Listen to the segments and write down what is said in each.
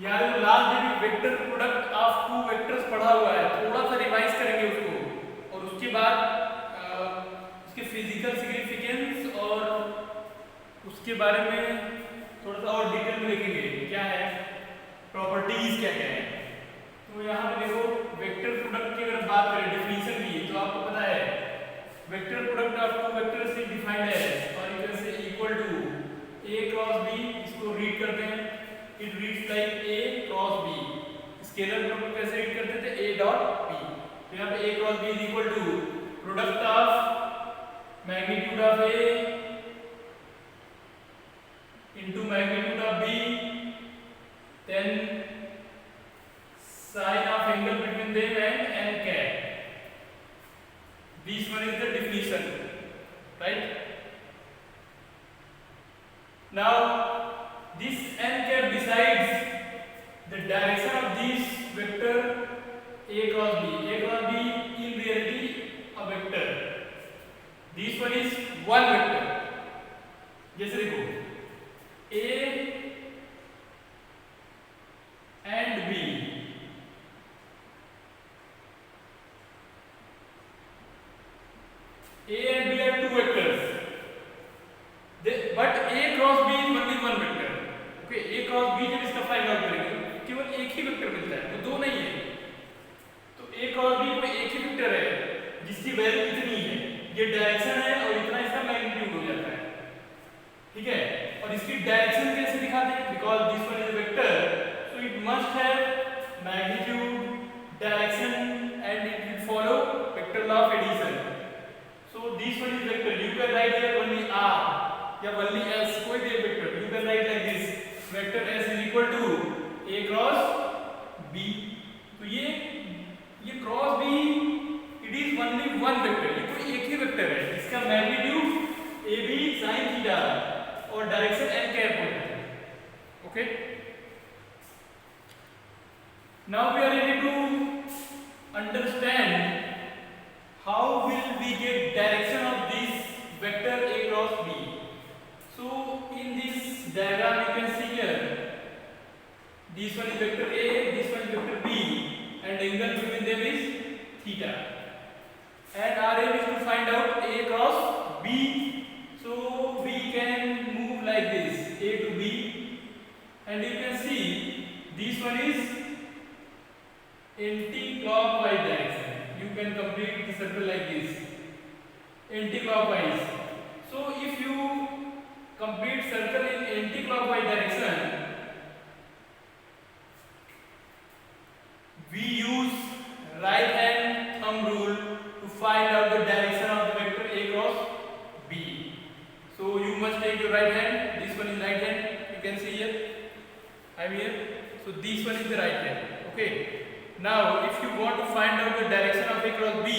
यार लास्ट में vector product of two vectors पढ़ा हुआ है, थोड़ा सा रिवाइज करेंगे उसको और उसके बाद उसके फिजिकल सिग्निफिकेंस और उसके बारे में थोड़ा सा और डिटेल में देखेंगे क्या है, प्रॉपर्टीज क्या क्या है। तो यहाँ पे देखो वेक्टर प्रोडक्ट की अगर बात करें डेफिनेशन की तो आपको पता है vector product of two vectors is defined as और you can say equal to a cross b। इसको रीड करते हैं, it reads like a cross b। Scalar product कैसे रीड करते थे, a डॉट b। तो यहाँ पे a cross b is equal to product of magnitude of a into magnitude of b then sine of angle between them and n cap. This one is the definition, right? Now this n cap decides the direction of this vector a cross b. A cross b in reality a vector. This one is one vector. जैसे देखो A and B, A and B are two vectors. But A cross B is only one vector. Okay, A cross B जब इसका find out करेंगे केवल एक ही vector मिलता है, वो दो नहीं है। तो A cross B कोई एक ही वेक्टर है जिसकी वैल्यू इतनी है, ये डायरेक्शन है और इतना इसका मैग्नीट्यूड हो जाता है, ठीक है। और इसकी डायरेक्शन कैसे दिखाते हैं, because this one is a vector so it must have magnitude, direction and it will follow vector law of addition. So this one is vector, you can write here only r या only s, कोई भी vector you can write like this, vector s is equal to a cross b। तो ये cross b it is only one vector, ये कोई एक ही vector है, इसका magnitude a b sin theta और डायरेक्शन n कैप होता है। Okay, now we are ready to understand how will we get direction of this vector a cross b। So in this diagram you can see here this one is vector a, this one is vector b and angle between them is theta and our aim is to find out a cross b. So we can move like this, a to b, and you can see this one is anti-clockwise direction. You can complete the circle like this, anti-clockwise. So if you complete circle in anti-clockwise direction, we use right hand thumb rule to find out the direction of the vector a cross b. So you must take your right hand, this one is right hand, you can see here, I am here, so this one is the right hand. Okay, now if you want to find out the direction of a cross b,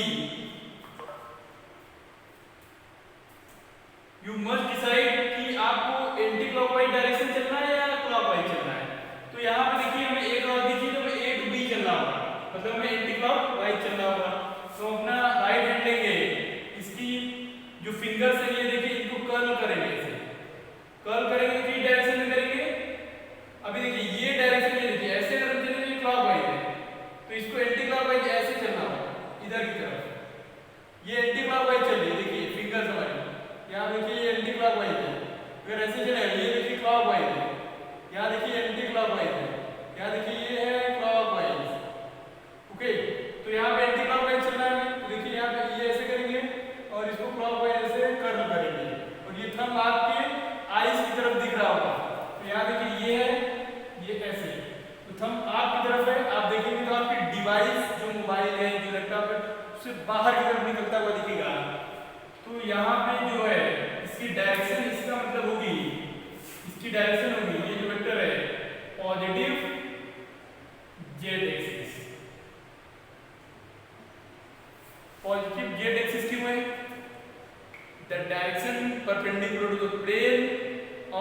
you must decide कि आपको anti clockwise direction चलना है या clockwise चलना है। तो यहाँ पे देखिए हमें a क्रॉस दिखी तो हमें a to b चलना होगा, मतलब हमें एंटी क्लॉकवाइज चलना होगा। तो अपना राइट हैंड लेंगे, इसकी जो फिंगर्स है ये देखिए इनको कर्ल करेंगे, ऐसे कर्ल करेंगे तो किस डायरेक्शन में करेंगे, अभी देखिए ये डायरेक्शन में देखिए ऐसे अगर चलेंगे ये क्लॉकवाइज है तो इसको एंटी क्लॉकवाइज ऐसे चलना होगा इधर की तरफ, ये एंटी क्लॉकवाइज चल रही है, देखिए फिंगर्स हमारी यहाँ देखिए ये एंटी क्लॉकवाइज है, अगर ऐसे चलेगा ये देखिए क्लॉकवाइज है, यहाँ देखिए एंटी क्लॉकवाइज है, यहाँ देखिए ये है क्लॉकवाइज। ओके, तो यहाँ पे एंटी क्लॉकवाइज चलना है तो देखिए यहाँ पे ये ऐसे करेंगे और इसको क्लॉकवाइज ऐसे कर्ल करेंगे और ये थंब आपके आईज की तरफ दिख रहा होगा, तो यहाँ देखिए ये है, ये ऐसे, तो थंब आपकी तरफ है, आप देखेंगे तो आपकी डिवाइस जो मोबाइल है जो लैपटॉप है उससे बाहर की तरफ निकलता हुआ दिखेगा। तो यहाँ पे जो है इसकी डायरेक्शन, इसका मतलब होगी, इसकी डायरेक्शन होगी ये जो वेक्टर है positive z axis. Positive z axis क्यों है, the direction perpendicular to the plane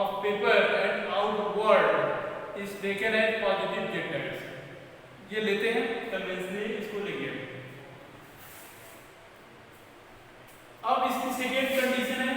of paper and outward is taken as positive z direction. ये लेते हैं कन्वेंशनली, इसको लेंगे। अब इसकी सेकेंड कंडीशन है,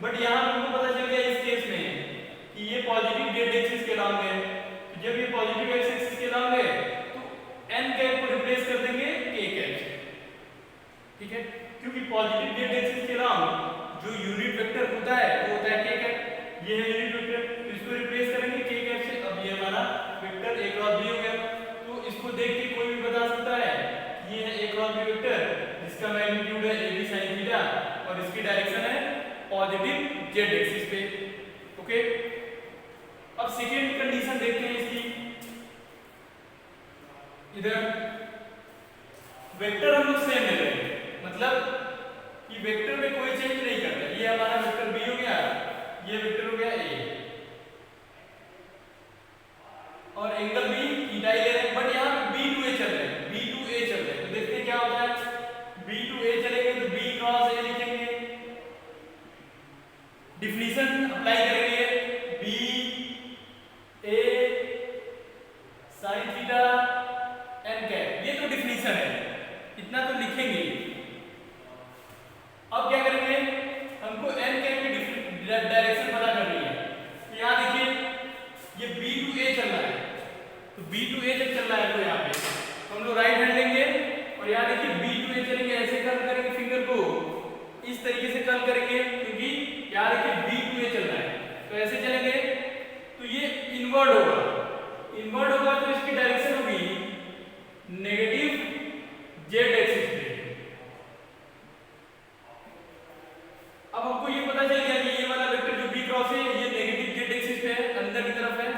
बट यहाँ हमको पता चल गया इस केस में कि ये पॉजिटिव जेड एक्सिस के लॉन्ग है। तो जब ये पॉजिटिव एक्स एक्सिस के लॉन्ग है तो एन कैप को रिप्लेस कर देंगे के कैप से, ठीक है, क्योंकि पॉजिटिव जेड एक्सिस के लॉन्ग जो यूनिट वेक्टर होता है वो होता है के कैप, ये है यूनिट वेक्टर, तो इसको रिप्लेस करेंगे के कैप से। अब ये हमारा वेक्टर a क्रॉस b हो गया। तो इसको देख के कोई भी बता सकता है ये है a क्रॉस b वेक्टर जिसका मैग्नीट्यूड है ab sin थीटा और इसकी डायरेक्शन है पॉजिटिव z एक्सिस पे। ओके, अब सेकेंड कंडीशन देखते हैं इसकी। इधर वेक्टर हम लोग सेम ले रहे हैं, मतलब कि वेक्टर में कोई चेंज नहीं करता। ये हमारा वेक्टर b हो गया, ये वेक्टर हो गया a और एंगल भी थीटा ही ले रहे हैं, बट यहाँ b to a चल रहे हैं, b to a चल रहे हैं। तो देखते हैं क्या होता है। b to a चलेंगे तो b क्रॉस a लिखेंगे, डिफिनिशन अप्लाई करेंगे, b a sin theta n cap, ये तो डिफिनिशन है, इतना तो लिखेंगे। अब क्या करेंगे, हमको n कैप की डायरेक्शन पता करनी है। तो यहाँ देखिए ये b to a चल रहा है, तो b to a जब चल रहा है तो यहाँ पे तो हम लोग राइट हैंड लेंगे और यहाँ देखिए b to a चलेंगे, ऐसे कर्ल करेंगे फिंगर को, इस तरीके से कर्ल करेंगे क्योंकि यहाँ देखिए b to a चल रहा है, तो ऐसे चलेंगे तो ये इनवर्ड होगा, इनवर्ड होगा तो इसकी डायरेक्शन होगी नेगेटिव z एक्सिस पे। अब हमको ये पता चल गया कि ये वाला वेक्टर जो b क्रॉस है ये नेगेटिव z एक्सिस पे है, अंदर की तरफ है।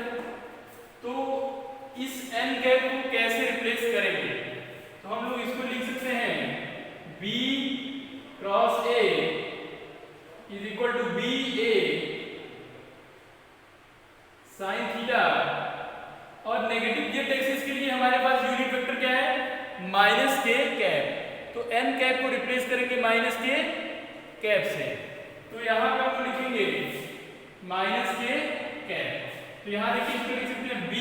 तो इस n कैप को कैसे रिप्लेस करेंगे, तो हम लोग इसको लिख सकते हैं b cross a is equal to b a sin theta और नेगेटिव z एक्सिस के लिए हमारे पास यूनिट वेक्टर क्या है माइनस के कैप, तो n कैप को रिप्लेस करेंगे माइनस के कैप से। तो यहाँ पे हम लिखेंगे माइनस के कैप, तो यहाँ देखिए इसको लिख सकते हैं b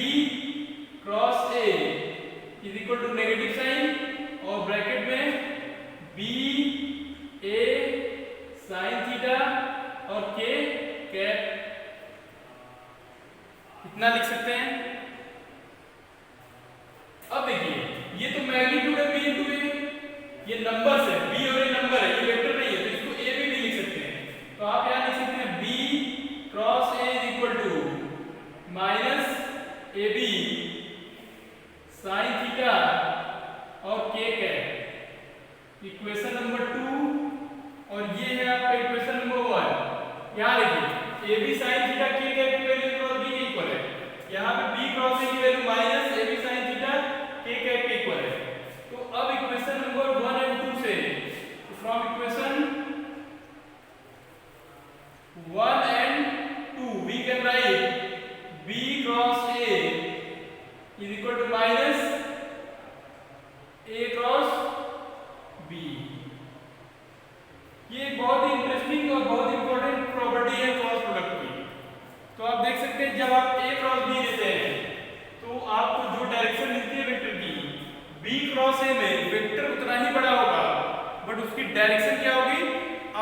cross a is equal to negative sign और ब्रैकेट में b a sin थीटा और k कैप, इतना लिख सकते हैं। अब देखिए ये तो मैग्नीट्यूड है b into a, ये नंबर्स है, b और a नंबर है, ये वेक्टर नहीं है, तो इसको a भी लिख सकते हैं। तो आप यहाँ लिख सकते हैं b cross a is equal to minus ab sin theta और k कैप, इक्वेशन नंबर 2। और ये है आपका इक्वेशन नंबर 1। यहाँ देखिए ab sin theta k cap की वैल्यू क्रॉस b के इक्वल है, यहाँ पे b क्रॉस a की value minus ab sin theta k cap के इक्वल है। तो अब इक्वेशन नंबर 1 और 2 से, from equation 1 and 2 we can write b cross a is equal to minus a cross b। ये एक बहुत ही इंटरेस्टिंग और बहुत इंपॉर्टेंट प्रॉपर्टी है क्रॉस प्रोडक्ट की। तो आप देख सकते हैं जब आप a क्रॉस b लेते हैं तो आपको जो डायरेक्शन मिलती है वेक्टर की b क्रॉस a में वेक्टर उतना ही बड़ा होगा, बट उसकी डायरेक्शन क्या होगी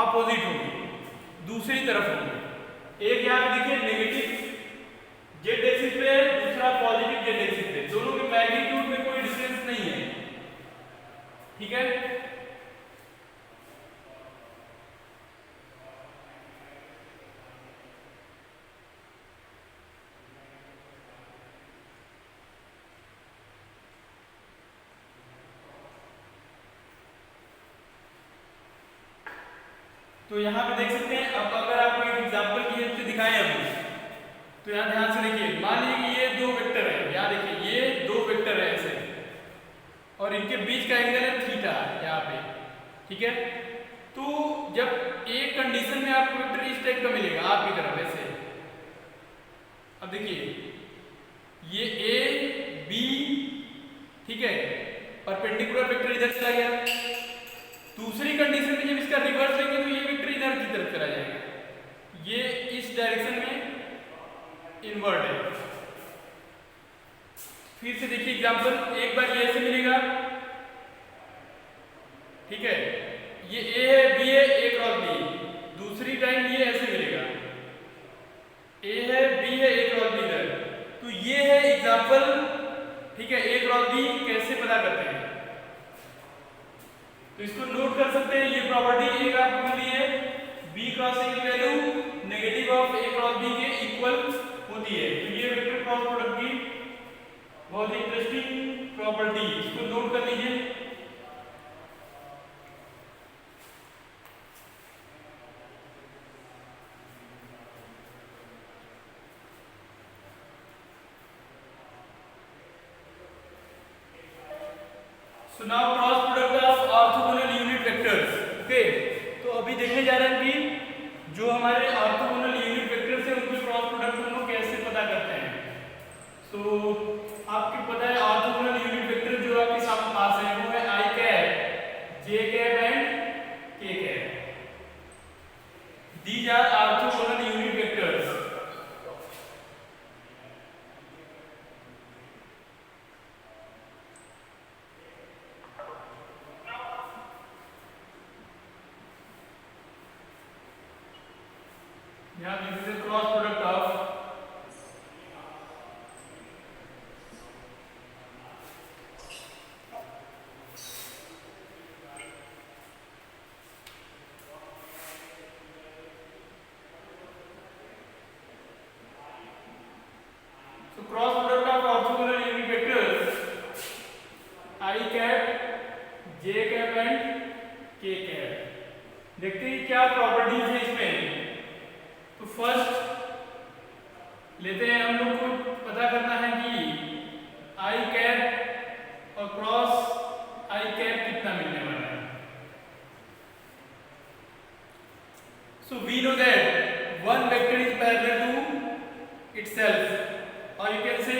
अपोजिट होगी, दूसरी तरफ होगी। एक यहाँ देखिए नेगेटिव z एक्सिस पे है, दूसरा पॉजिटिव z एक्सिस पे, दोनों के मैग्नीट्यूड में कोई डिफरेंस नहीं है, ठीक है। तो यहाँ पे देख सकते हैं। अब अगर आपको एक एग्जांपल की हेल्प से दिखाएं हम, तो यहाँ ध्यान से देखिए, मान लीजिए ये दो वेक्टर है, यहाँ देखिए ये दो वेक्टर है ऐसे, और इनके बीच का एंगल है थीटा यहाँ पे, ठीक है। तो जब एक कंडीशन में आपको वेक्टर इस टाइप का मिलेगा आपकी तरफ ऐसे, अब देखिए ये ए बी, ठीक है, परपेंडिकुलर वेक्टर इधर चला गया। दूसरी कंडीशन में जब इसका रिवर्स लेंगे तो ये वेक्टर इधर की तरफ चला जाएगा, ये इस डायरेक्शन में इनवर्ट है। फिर से देखिए एग्जांपल, एक बार ये ऐसे मिलेगा, ठीक है, ये ए है बी है, ए क्रॉस बी, दूसरी टाइम ये ऐसे मिलेगा। ये है एग्जांपल, ठीक है, ए क्रॉस बी कैसे पता करते हैं। तो इसको नोट कर सकते हैं, ये प्रॉपर्टी एक आपको मिली है, बी क्रॉस ए की value negative of a cross b के इक्वल होती है। तो ये वेक्टर क्रॉस प्रोडक्ट की बहुत ही इंटरेस्टिंग प्रॉपर्टी, इसको नोट कर लीजिए। So now cross product of orthogonal unit vectors, okay? तो अभी देखने जा रहे हैं कि जो हमारे ऑर्थोगोनल यूनिट वेक्टर्स हैं उनके क्रॉस प्रोडक्ट हम लोग कैसे पता करते हैं। तो आपको पता है ऑर्थोगोनल यूनिट वेक्टर जो आपके सामने पास है वो है i cap, j cap and k cap. These are orthogonal unit vectors. Yeah, this is a cross product of so cross product of orthogonal unit vectors I cap, j cap and k cap। देखते हैं क्या properties है इसमें। तो first लेते हैं, हम लोग को पता करना है कि आई कैप और क्रॉस आई कैप कितना मिलने वाला है। So we know that one vector is parallel to itself, और you can say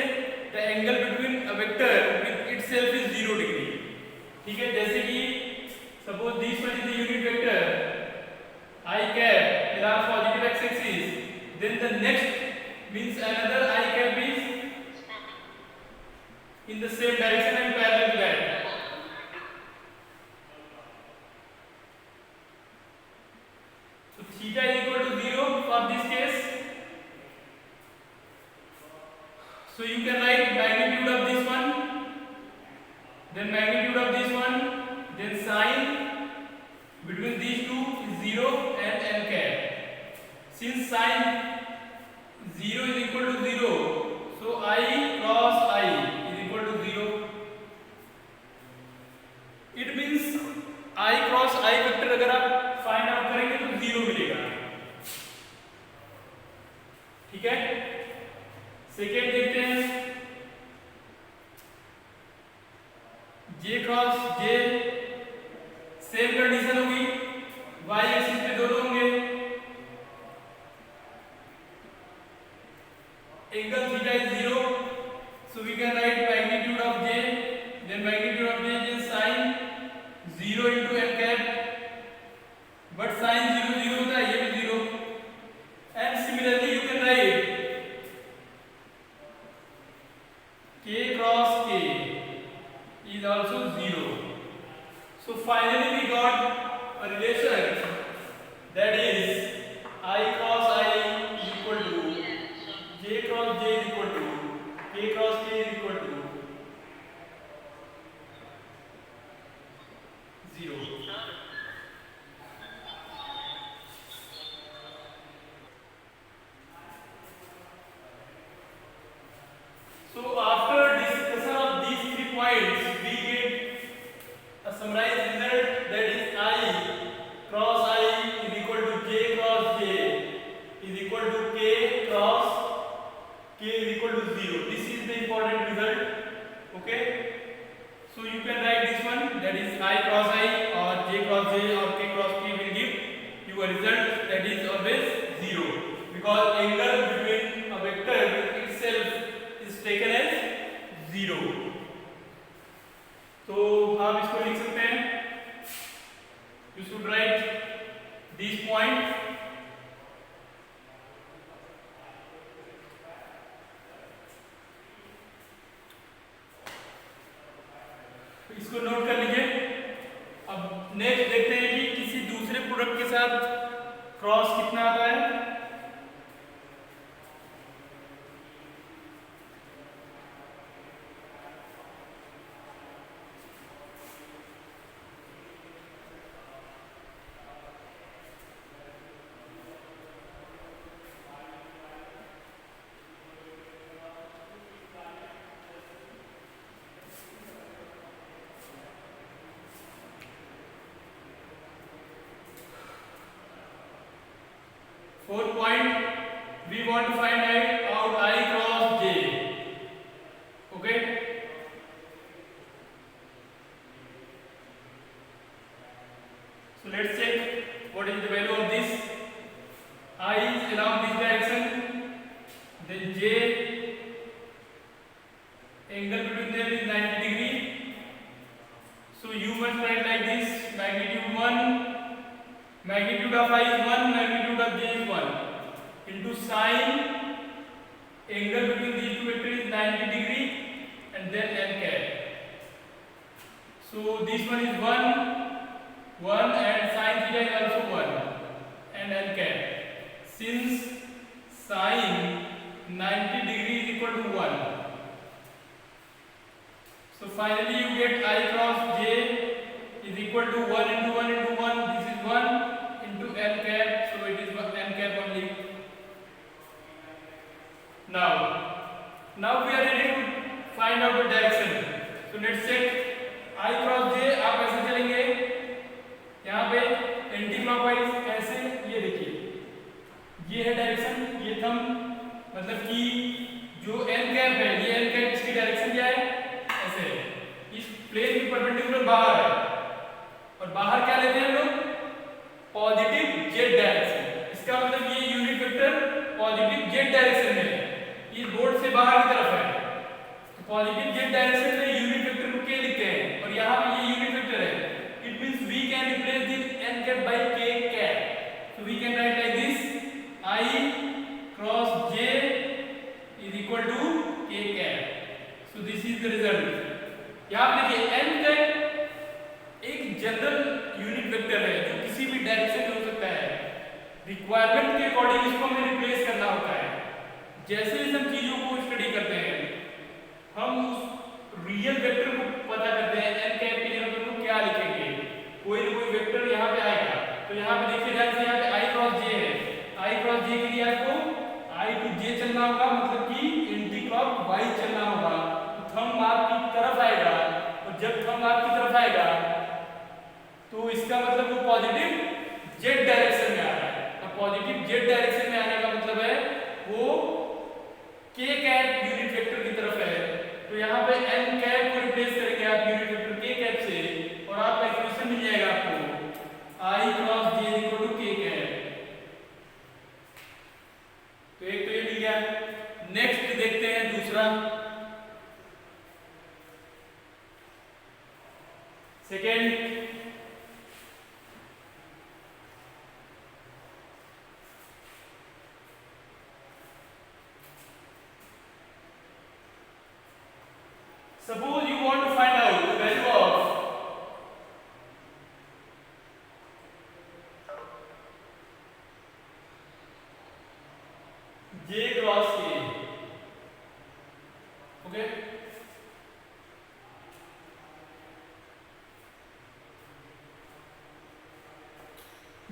the angle between a vector with itself is 0 degree. ठीक है, जैसे कि suppose this one is the unit vector I cap along positive x-axis, then the next means another I cap is in the same direction and parallel to that. So theta is equal to 0 for this case. So you can write magnitude of this one, then magnitude of this one, then sine between these two is 0 and n cap. Since sine 0 is equal to 0, so I cross I is equal to 0. It means I cross I vector अगर आप find out करेंगे तो 0 मिलेगा। ठीक है, second देखते हैं, J cross J same condition होगी, y एक्सिस पे दोनों होंगे, angle theta is 0, so we can write magnitude of j, then magnitude of j is sin 0 into n cap, but sin 0 0 होता है, ये भी 0, and similarly you can write k cross k is also 0. So finally we got a relation that is I cross I is equal to j cross j is equal to k cross k is equal to 0. So after discussion of these 3 points, we get a summarized result that is I cross I is equal to j cross j is equal to k cross k is equal to 0. This is the important result. Okay, so you can write this one, that is I cross I or j cross j or k cross k will give you a result that is always 0, because angle between a vector itself is taken as 0. तो आप इसको लिख सकते हैं, you should write this point. तो इसको note कर लीजिए। अब नेक्स्ट देखते हैं कि किसी दूसरे प्रोडक्ट के साथ क्रॉस कितना आता है। Fourth point, we want to find out I cross J. Okay. So let's check what is the value of this. I is along this direction, then J, angle between them is 90 degree. So you must write like this: magnitude 1, magnitude of I is 1, magnitude of J is 1, into sine, angle between these two vectors is 90 degree, and then n cap. So this one is 1, and sine theta is also 1, and n cap. Since sine 90 degree is equal to 1, so finally you get I cross J is equal to 1 into 1 into 1. This is 1 into n cap, so it is n cap only. Now we are ready to find out the direction. So let's check I cross J. आप ऐसे चलेंगे यहाँ पे anti clockwise कैसे, ये देखिए ये है डायरेक्शन, ये थंब, मतलब कि जो n कैप है, ये n कैप इसकी डायरेक्शन क्या है, ऐसे है, इस प्लेन के परपेंडिकुलर बाहर है, और बाहर क्या लेते हैं हम लोग, पॉजिटिव जेड डायरेक्शन। इसका मतलब ये unit vector positive z direction में है, ये बोर्ड से बाहर की तरफ है, तो पॉजिटिव जेड डायरेक्शन में यूनिट वेक्टर को k लिखते हैं, और यहाँ पे ये यूनिट वेक्टर है। It means we can replace this n cap by k cap, so we can write like this: I cross J is equal to k cap. So this is the result. यहाँ पे देखिए n cap एक general unit vector है जो किसी भी direction में हो सकता है। रिक्वायरमेंट के अकॉर्डिंग इसको हमें रिप्लेस करना होता है। जैसे जैसे हम चीजों को स्टडी करते हैं, हम उस रियल वेक्टर को पता करते हैं, n कैप के लिए हम लोग क्या लिखेंगे, कोई ना कोई वेक्टर यहाँ पे आएगा। तो यहाँ पे देखिए ध्यान से, यहाँ पे I क्रॉस J है, I क्रॉस J के लिए आपको I टू J चलना होगा, मतलब कि एंटी क्लॉक वाइज चलना होगा। तो थंब आपकी तरफ आएगा, और जब थंब आपकी तरफ आएगा तो इसका मतलब वो पॉजिटिव जेड डायरेक्शन में आ रहा है। अब पॉजिटिव जेड डायरेक्शन में आने का मतलब है वो k कैप यूनिट वेक्टर की तरफ है। तो यहाँ पे n कैप को रिप्लेस करेंगे आप यूनिट वेक्टर k कैप से, और आपका इक्वेशन मिल जाएगा आपको I cross J equal to k cap. तो एक तो ये मिल गया। नेक्स्ट देखते हैं दूसरा, second. Suppose you want to find out the value of J cross K. Okay.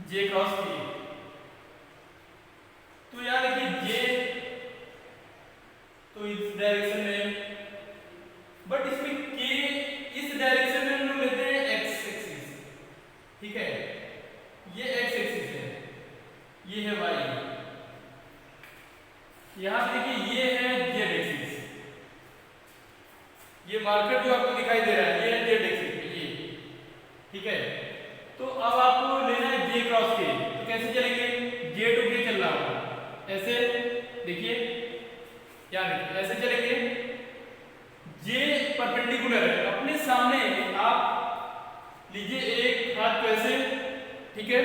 J cross K. तो यार देखिए J तो इस डायरेक्शन में, बट इसमें k इस डायरेक्शन में हम लोग लेते हैं x एक्सिस, ठीक है, ये x एक्सिस है, ये है y, यहाँ देखिए ये है z एक्सिस, ये मार्कर जो आपको दिखाई दे रहा है ये है z एक्सिस, ये ठीक है। तो अब आपको लेना है j क्रॉस k, तो कैसे चलेंगे, j टू k चलना होगा, ऐसे देखिए, यार ऐसे चलेंगे, J परपेंडिकुलर है, अपने सामने आप लीजिए एक हाथ को ऐसे, ठीक है,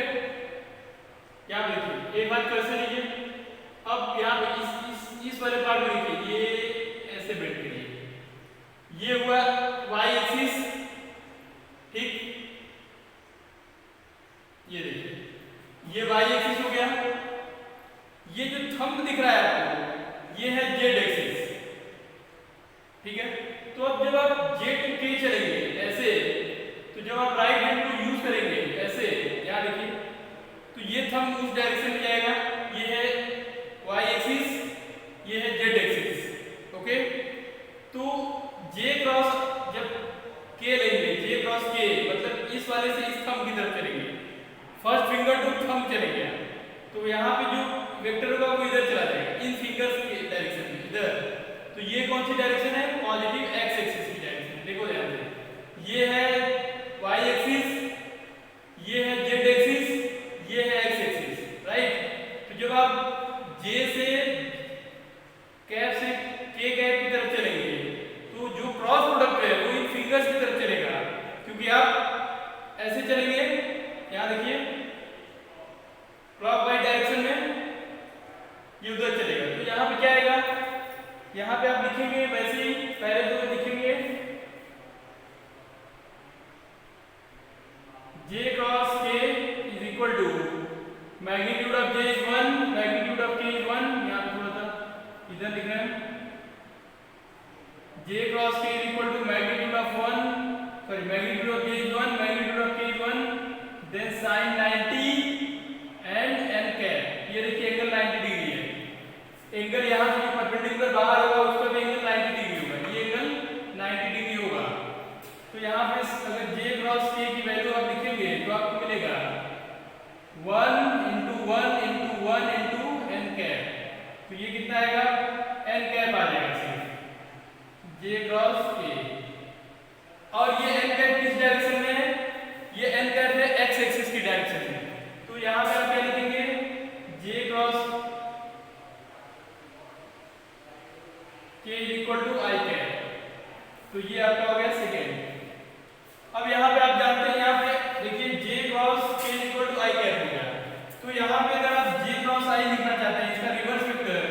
यहाँ देखिए एक हाथ को ऐसे लीजिए। अब यहाँ पे इस वाले पार्ट में देखिए ये ऐसे बेंड करिए, ये हुआ y एक्सिस, ठीक, ये देखिए ये y एक्सिस हो गया। ये जो थंब दिख रहा है आपको ये है z एक्सिस, ठीक है। तो अब जब आप J टू K चलेंगे ऐसे, तो जब आप राइट हैंड को यूज करेंगे ऐसे, यहाँ देखिए, तो ये थंब उस डायरेक्शन में जाएगा, ये है y एक्सिस, ये है z एक्सिस, ओके। तो J क्रॉस जब K लेंगे, J क्रॉस K मतलब इस वाले से इस थंब की तरफ चलेंगे, फर्स्ट फिंगर टू थंब चलेंगे। तो यहाँ पे जो वेक्टर होगा वो इधर चला जाएगा इन फिंगर्स के डायरेक्शन में इधर। तो ये कौन सी डायरेक्शन है? पॉजिटिव एक्स एक्सिस की डायरेक्शन। देखो ध्यान से, ये है वाई एक्सिस, ये है जेड एक्सिस, ये है एक्स एक्सिस, राइट। तो जब आप जे से कैप से के कैप की तरफ चलेंगे तो जो क्रॉस प्रोडक्ट है वो इन फिंगर्स की तरफ चलेगा, क्योंकि आप ऐसे चलेंगे, यहाँ देखिए क्लॉकवाइज डायरेक्शन में ये उधर चलेगा। तो यहाँ पे क्या आएगा? यहाँ पे आप लिखेंगे वैसे ही, पहले तो लिखेंगे J cross K is equal to magnitude of J is 1, magnitude of K is 1। यहाँ पे थोड़ा सा इधर लिख रहे हैं J cross K is equal to magnitude of 1, sorry magnitude of J is 1, magnitude of K is 1, then sine 90 and n cap. ये देखिए एंगल 90 डिग्री है। एंगल यहाँ से जो परपेंडिकुलर बाहर होगा उस पर भी एंगल 90 डिग्री होगा, ये एंगल 90 डिग्री होगा। तो यहाँ पे अगर J क्रॉस K की वैल्यू आप लिखेंगे तो आपको मिलेगा 1 into 1 into 1 into n cap. तो ये कितना आएगा? n कैप आ जाएगा सिर्फ J क्रॉस K। और ये n कैप किस डायरेक्शन में है? ये n कैप है x एक्सिस की डायरेक्शन में। तो यहाँ पे आप क्या लिखेंगे? J cross K is equal to I cap. तो ये आपका हो गया सेकेंड। अब यहाँ पे आप जानते हैं, यहाँ पे देखिए J cross K is equal to I cap हो गया। तो यहाँ पे अगर आप J क्रॉस I लिखना चाहते हैं, इसका रिवर्स वेक्टर,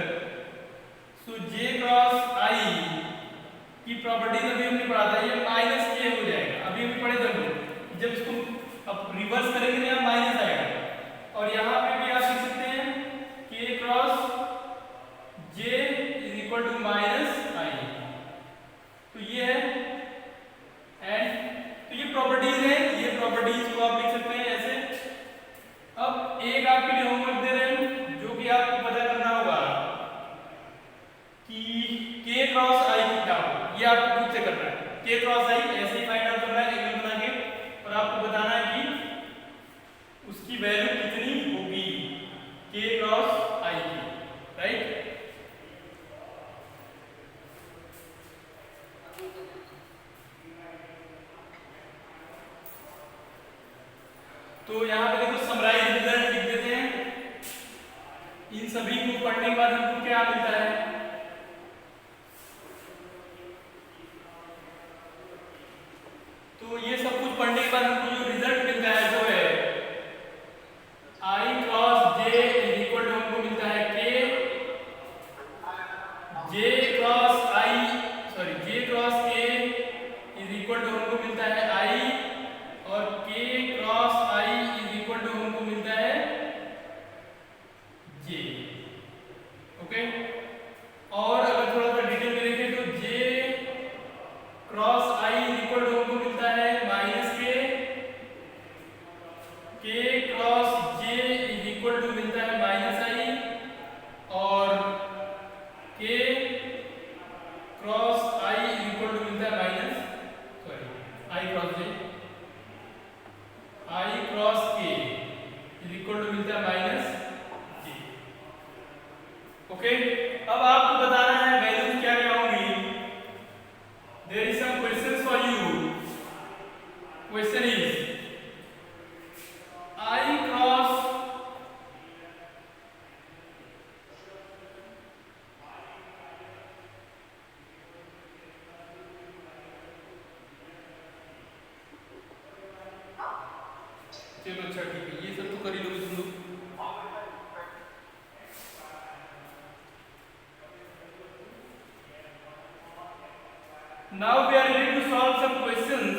तो J क्रॉस I की प्रॉपर्टीज अभी हमने पढ़ा था, ये माइनस K हो जाएगा। अभी हम पढ़े थे, जब इसको अब रिवर्स करेंगे तो यहाँ माइनस आएगा। और यहाँ पे भी आप लिख सकते हैं K cross J is equal to minus I। तो ये है एंड, तो ये प्रॉपर्टीज है, ये प्रॉपर्टीज को आप लिख सकते हैं ऐसे। अब एक आपके लिए होमवर्क दे रहे हैं जो कि आपको पता करना होगा कि K क्रॉस I कितना होगा। ये आपको खुद से करना है, K क्रॉस I ऐसे ही फाइंड आउट करना है एंगल बना के, और आपको बताना है कि उसकी वैल्यू कितनी होगी K क्रॉस I की, राइट। तो यहाँ पे देखो समराइज रिजल्ट लिख देते हैं। इन सभी को पढ़ने के बाद हमको क्या मिलता है? तो ये सब कुछ पढ़ने के बाद हमको जो रिजल्ट मिलता है जो है I cross J is equal to हमको मिलता है K, J cross K is equal to हमको मिलता है I, और K cross I is equal to हमको मिलता है J। ओके, और अगर थोड़ा सा डिटेल में देखें तो J cross I is equal to हमको मिलता है minus K cross J is equal to मिलता है माइनस I, और K cross I is equal to मिलता है minus, sorry I cross J, I cross K is equal to मिलता है माइनस J। ओके, अब आपको बताना है वैल्यूज क्या क्या होंगी। There is some questions for you. Question is I cross चलो अच्छा ठीक है, ये सब तो कर ही लोगे तुम लोग। Now we are ready to solve some questions.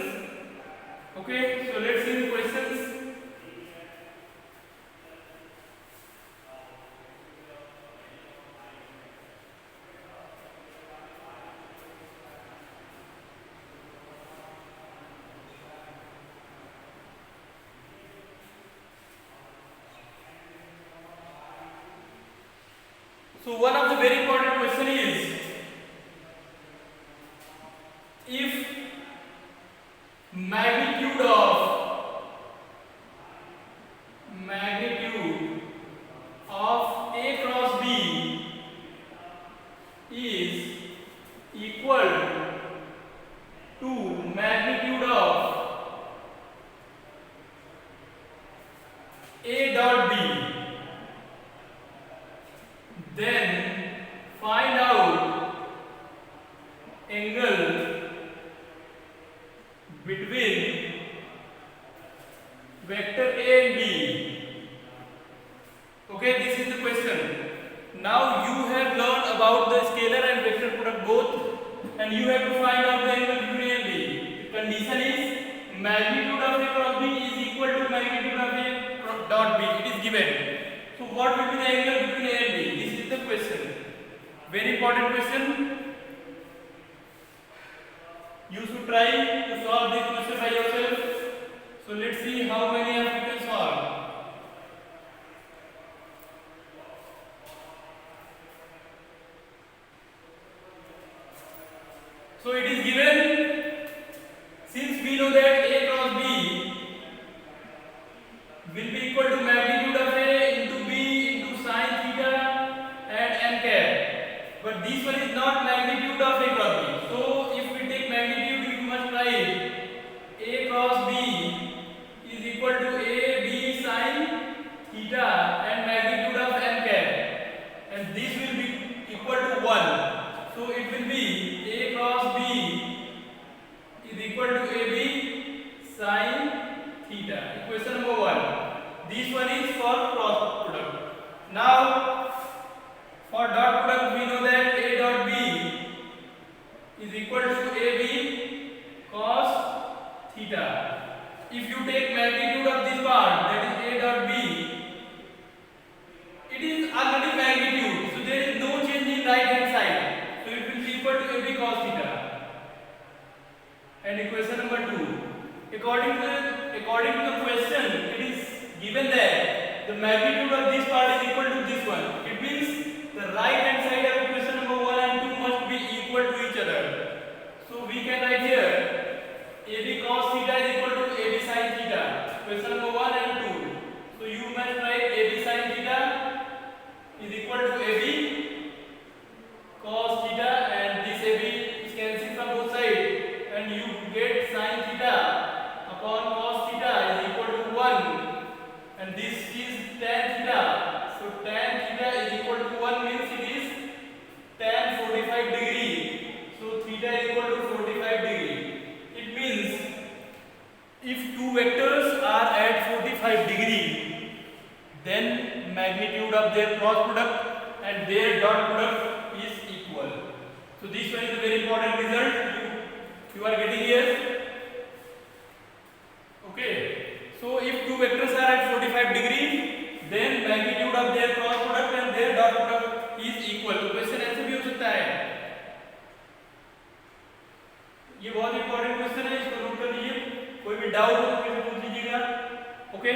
Okay, so let's see the questions. So one of the very important question is, if magnitude of A cross vector A and B. Okay, this is the question. Now you have learned about the scalar and vector product both, and you have to find out the angle between A and B. The condition is magnitude of A cross B is equal to magnitude of A dot B. It is given. So what will be the angle between A and B? This is the question. Very important question. You should try to solve this question by yourself. So let's see how many of you can solve. So it is given, since we know that A cross B will be equal to magnitude of A into B into sin theta and n cap. But this one is not magnitude of A cross B. So if we take magnitude, we must write A cross B is equal to A B sin theta and magnitude of n cap. And this will be equal to 1. So it will be A cross B is equal to AB sin theta. Equation number 1. This one is for cross product. Now for dot product we know that A dot B is equal to AB cos theta. If you take magnitude of this part, that is A dot B, it is already magnitude, so there is no change in right hand side. So it will be equal to AB cos theta. And equation number 2. According to the question, it is given that the magnitude of this part is equal to this one. It means the right hand side of equation number 1 and 2 must be equal to each other. So we can write here AB cos theta is equal to AB sin theta. Question number 1 and 2. So you must write AB sin theta is equal to AB cos theta, and this AB is cancelled from both sides, and you get sin theta upon cos theta is equal to 1, and this is tan theta. So tan theta is equal to 1 means it is tan 45 degree. So theta is equal to 45 degree. It means if two vectors are at 45 degree, then magnitude of their cross product and their dot product is equal. So this one is a very important result you are getting here. Okay. So if two vectors are at 45 degree, then magnitude of their cross product and their dot product is equal. तो question ऐसे भी हो सकता है. ये बहुत important question है, इसको नोट कर लीजिए. कोई भी डाउट हो तो पूछ लीजिएगा. ओके.